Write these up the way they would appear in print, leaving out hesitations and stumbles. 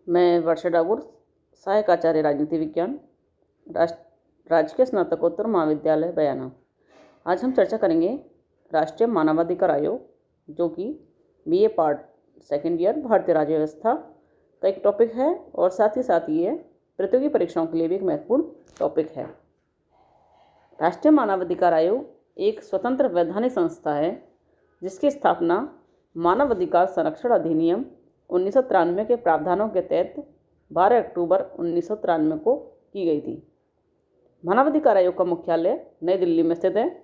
मैं वर्षा डागुर, सहायक आचार्य राजनीति विज्ञान, राजकीय स्नातकोत्तर महाविद्यालय बयाना। आज हम चर्चा करेंगे राष्ट्रीय मानवाधिकार आयोग, जो कि BA पार्ट सेकेंड ईयर भारतीय राज्य व्यवस्था का एक टॉपिक है और साथ ही ये प्रतियोगी परीक्षाओं के लिए भी एक महत्वपूर्ण टॉपिक है। राष्ट्रीय मानवाधिकार आयोग एक स्वतंत्र वैधानिक संस्था है जिसकी स्थापना मानवाधिकार संरक्षण अधिनियम 1993 के प्रावधानों के तहत 12 अक्टूबर 1993 को की गई थी। मानवाधिकार आयोग का मुख्यालय नई दिल्ली में स्थित है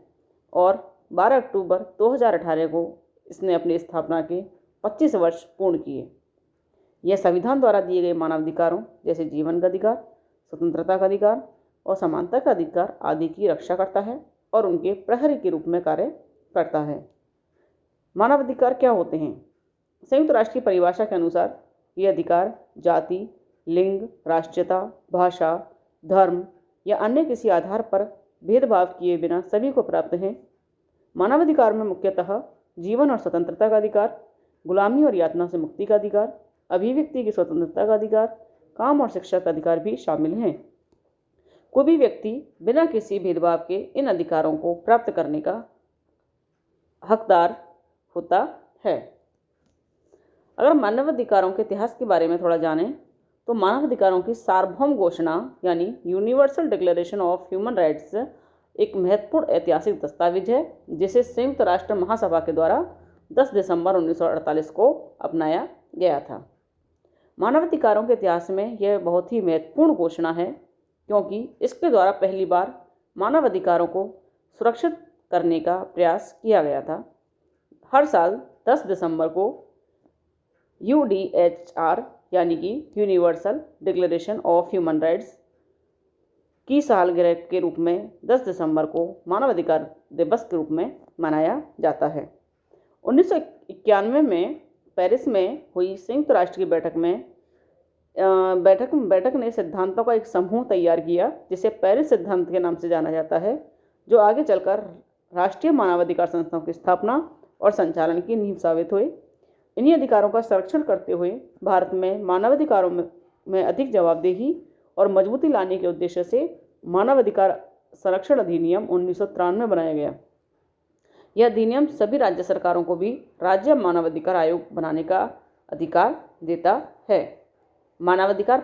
और 12 अक्टूबर 2018 को इसने अपनी स्थापना के 25 वर्ष पूर्ण किए। यह संविधान द्वारा दिए गए मानवाधिकारों जैसे जीवन का अधिकार, स्वतंत्रता का अधिकार और समानता का अधिकार आदि की रक्षा करता है और उनके प्रहरी के रूप में कार्य करता है। मानवाधिकार क्या होते हैं? संयुक्त राष्ट्र की परिभाषा के अनुसार ये अधिकार जाति, लिंग, राष्ट्रीयता, भाषा, धर्म या अन्य किसी आधार पर भेदभाव किए बिना सभी को प्राप्त हैं। मानवाधिकार में मुख्यतः जीवन और स्वतंत्रता का अधिकार, गुलामी और यातना से मुक्ति का अधिकार, अभिव्यक्ति की स्वतंत्रता का अधिकार, काम और शिक्षा का अधिकार भी शामिल हैं। कोई भी व्यक्ति बिना किसी भेदभाव के इन अधिकारों को प्राप्त करने का हकदार होता है। अगर मानवाधिकारों के इतिहास के बारे में थोड़ा जानें तो मानवाधिकारों की सार्वभौम घोषणा यानी universal declaration of human rights एक महत्वपूर्ण ऐतिहासिक दस्तावेज है जिसे संयुक्त राष्ट्र महासभा के द्वारा 10 दिसंबर 1948 को अपनाया गया था। मानवाधिकारों के इतिहास में यह बहुत ही महत्वपूर्ण घोषणा है क्योंकि इसके द्वारा पहली बार मानवाधिकारों को सुरक्षित करने का प्रयास किया गया था। हर साल 10 दिसंबर को UDHR यानी कि universal declaration of human rights की सालगिरह के रूप में 10 दिसंबर को मानवाधिकार दिवस के रूप में मनाया जाता है। 1991 में पेरिस में हुई संयुक्त राष्ट्र की बैठक ने सिद्धांतों का एक समूह तैयार किया जिसे पेरिस सिद्धांत के नाम से जाना जाता है, जो आगे चलकर राष्ट्रीय मानवाधिकार संस्थाओं की स्थापना और संचालन की नींव साबित हुए। इन्हीं अधिकारों का संरक्षण करते हुए भारत में मानवाधिकारों में अधिक जवाबदेही और मजबूती लाने के उद्देश्य से मानवाधिकार संरक्षण अधिनियम 1993 बनाया गया। यह अधिनियम सभी राज्य सरकारों को भी राज्य मानवाधिकार आयोग बनाने का अधिकार देता है। मानवाधिकार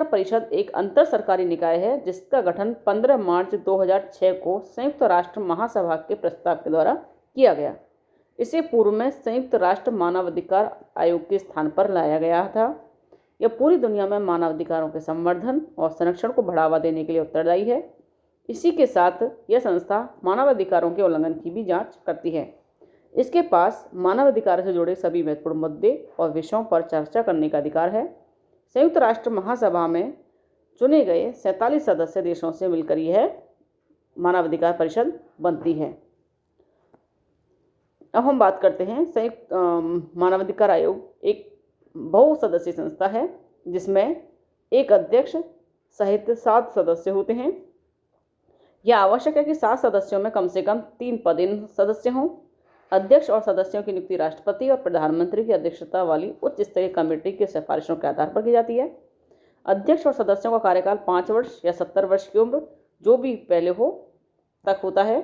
परिषद एक अंतर सरकारी निकाय है जिसका गठन 15 मार्च 2006 को संयुक्त राष्ट्र महासभा के प्रस्ताव के द्वारा किया गया। इसे पूर्व में संयुक्त राष्ट्र मानवाधिकार आयोग के स्थान पर लाया गया था। यह पूरी दुनिया में मानवाधिकारों के संवर्धन और संरक्षण को बढ़ावा देने के लिए उत्तरदायी है। इसी के साथ यह संस्था मानवाधिकारों के उल्लंघन की भी जांच करती है। इसके पास मानवाधिकार से जुड़े सभी महत्वपूर्ण मुद्दे और विषयों पर चर्चा करने का अधिकार है। संयुक्त राष्ट्र महासभा में चुने गए 47 सदस्य देशों से मिलकर यह मानवाधिकार परिषद बनती है। अब हम बात करते हैं संयुक्त मानवाधिकार आयोग एक बहुसदस्यीय संस्था है जिसमें एक अध्यक्ष सहित 7 सदस्य होते हैं। यह आवश्यक है कि 7 सदस्यों में कम से कम 3 पदेन सदस्य हों। अध्यक्ष और सदस्यों की नियुक्ति राष्ट्रपति और प्रधानमंत्री की अध्यक्षता वाली उच्च स्तरीय कमेटी की सिफारिशों के आधार पर की जाती है। अध्यक्ष और सदस्यों का कार्यकाल 5 वर्ष या 70 वर्ष की उम्र जो भी पहले हो तक होता है।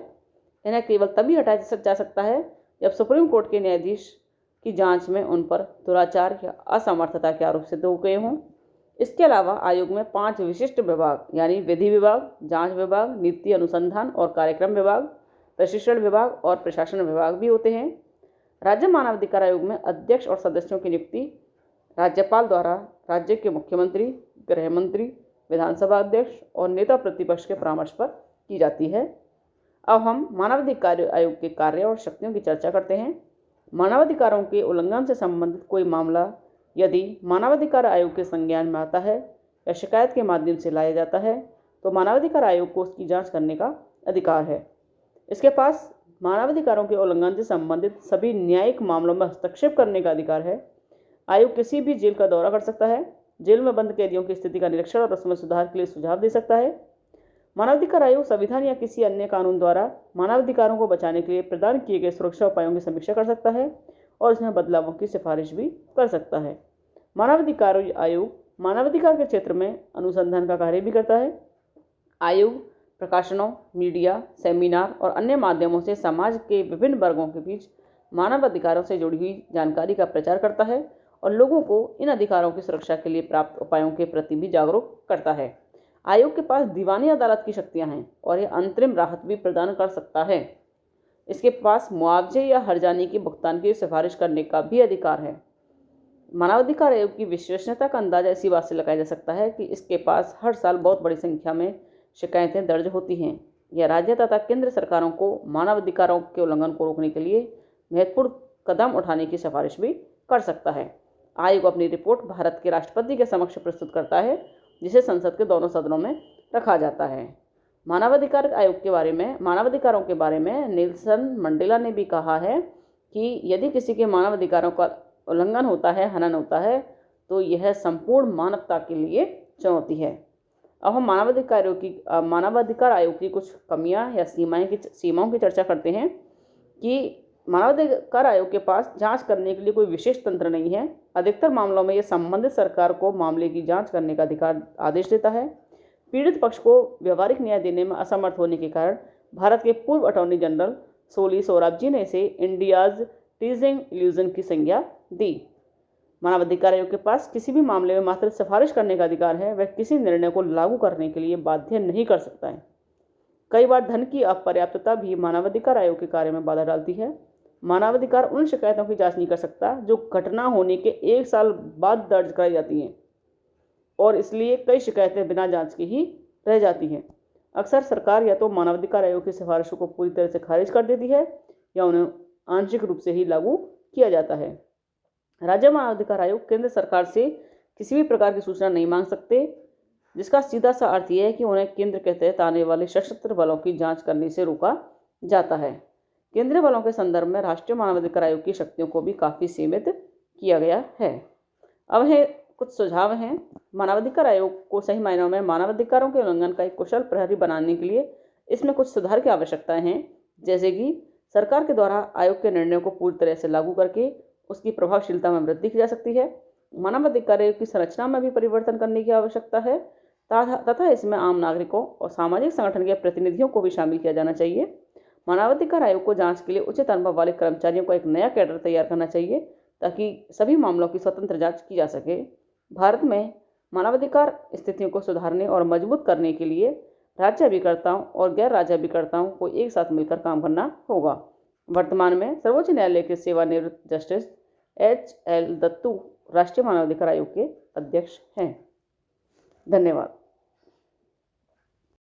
इन्हें केवल तभी हटाया जा सकता है जब सुप्रीम कोर्ट के न्यायाधीश की जांच में उन पर दुराचार या असमर्थता के आरोप सिद्ध हो गए हों। इसके अलावा आयोग में 5 विशिष्ट विभाग यानी विधि विभाग, जांच विभाग, नीति अनुसंधान और कार्यक्रम विभाग, प्रशिक्षण विभाग और प्रशासन विभाग भी होते हैं। राज्य मानवाधिकार आयोग में अध्यक्ष और सदस्यों की नियुक्ति राज्यपाल द्वारा राज्य के मुख्यमंत्री, गृह मंत्री, विधानसभा अध्यक्ष और नेता प्रतिपक्ष के परामर्श पर की जाती है। अब हम मानवाधिकार आयोग के कार्य और शक्तियों की चर्चा करते हैं। मानवाधिकारों के उल्लंघन से संबंधित कोई मामला यदि मानवाधिकार आयोग के संज्ञान में आता है या शिकायत के माध्यम से लाया जाता है तो मानवाधिकार आयोग को उसकी जांच करने का अधिकार है। इसके पास मानवाधिकारों के उल्लंघन से संबंधित सभी न्यायिक मामलों में हस्तक्षेप करने का अधिकार है। आयोग किसी भी जेल का दौरा कर सकता है, जेल में बंद कैदियों की स्थिति का निरीक्षण और उसमें सुधार के लिए सुझाव दे सकता है। मानवाधिकार आयोग संविधान या किसी अन्य कानून द्वारा मानवाधिकारों को बचाने के लिए प्रदान किए गए सुरक्षा उपायों की समीक्षा कर सकता है और इसमें बदलावों की सिफारिश भी कर सकता है। मानवाधिकार आयोग मानवाधिकार के क्षेत्र में अनुसंधान का कार्य भी करता है। आयोग प्रकाशनों, मीडिया, सेमिनार और अन्य माध्यमों से समाज के विभिन्न वर्गों के बीच मानव अधिकारों से जुड़ी हुई जानकारी का प्रचार करता है और लोगों को इन अधिकारों की सुरक्षा के लिए प्राप्त उपायों के प्रति भी जागरूक करता है। आयोग के पास दीवानी अदालत की शक्तियां हैं और यह अंतरिम राहत भी प्रदान कर सकता है। इसके पास मुआवजे या हर्जाने की भुगतान की सिफारिश करने का भी अधिकार है। मानवाधिकार आयोग की विश्वसनीयता का अंदाजा इसी बात से लगाया जा सकता है कि इसके पास हर साल बहुत बड़ी संख्या में शिकायतें दर्ज होती हैं। यह राज्य तथा केंद्र सरकारों को मानवाधिकारों के उल्लंघन को रोकने के लिए महत्वपूर्ण कदम उठाने की सिफारिश भी कर सकता है। आयोग अपनी रिपोर्ट भारत के राष्ट्रपति के समक्ष प्रस्तुत करता है, जिसे संसद के दोनों सदनों में रखा जाता है। मानवाधिकारों के बारे में नेल्सन मंडेला ने भी कहा है कि यदि किसी के मानवाधिकारों का उल्लंघन होता है, हनन होता है, तो यह संपूर्ण मानवता के लिए चुनौती है। अब हम मानवाधिकार आयोग की कुछ कमियां या सीमाओं की चर्चा करते हैं कि मानवाधिकार आयोग के पास जांच करने के लिए कोई विशेष तंत्र नहीं है। अधिकतर मामलों में यह संबंधित सरकार को मामले की जांच करने का अधिकार आदेश देता है। पीड़ित पक्ष को व्यवहारिक न्याय देने में असमर्थ होने के कारण भारत के पूर्व अटॉर्नी जनरल सोली सोराबजी ने इसे इंडियाज टीजिंग इल्यूजन की संज्ञा दी। मानवाधिकार आयोग के पास किसी भी मामले में मात्र सिफारिश करने का अधिकार है। वह किसी निर्णय को लागू करने के लिए बाध्य नहीं कर सकता है। कई बार धन की अपर्याप्तता भी मानवाधिकार आयोग के कार्य में बाधा डालती है। मानवाधिकार उन शिकायतों की जांच नहीं कर सकता जो घटना होने के 1 साल बाद दर्ज कराई जाती हैं और इसलिए कई शिकायतें बिना जांच के ही रह जाती हैं। अक्सर सरकार या तो मानवाधिकार आयोग की सिफारिशों को पूरी तरह से खारिज कर देती है या उन्हें आंशिक रूप से ही लागू किया जाता है। राज्य मानवाधिकार आयोग केंद्र सरकार से किसी भी प्रकार की सूचना नहीं मांग सकते, जिसका सीधा सा अर्थ यह है कि उन्हें केंद्र के तहत आने वाले सशस्त्र बलों की जांच करने से रोका जाता है। केंद्रीय बलों के संदर्भ में राष्ट्रीय मानवाधिकार आयोग की शक्तियों को भी काफ़ी सीमित किया गया है। अब है कुछ सुझाव हैं। मानवाधिकार आयोग को सही मायनों में मानवाधिकारों के उल्लंघन का एक कुशल प्रहरी बनाने के लिए इसमें कुछ सुधार की आवश्यकताएं हैं, जैसे कि सरकार के द्वारा आयोग के निर्णयों को पूरी तरह से लागू करके उसकी प्रभावशीलता में वृद्धि की जा सकती है। मानवाधिकार आयोग की संरचना में भी परिवर्तन करने की आवश्यकता है तथा इसमें आम नागरिकों और सामाजिक संगठन के प्रतिनिधियों को भी शामिल किया जाना चाहिए। मानवाधिकार आयोग को जांच के लिए उचित अनुभव वाले कर्मचारियों का एक नया कैडर तैयार करना चाहिए ताकि सभी मामलों की स्वतंत्र जांच की जा सके। भारत में मानवाधिकार स्थितियों को सुधारने और मजबूत करने के लिए राज्य अभिकर्ताओं और गैर राज्य अभिकर्ताओं को एक साथ मिलकर काम करना होगा। वर्तमान में सर्वोच्च न्यायालय के सेवानिवृत्त जस्टिस HL दत्तू राष्ट्रीय मानवाधिकार आयोग के अध्यक्ष हैं। धन्यवाद।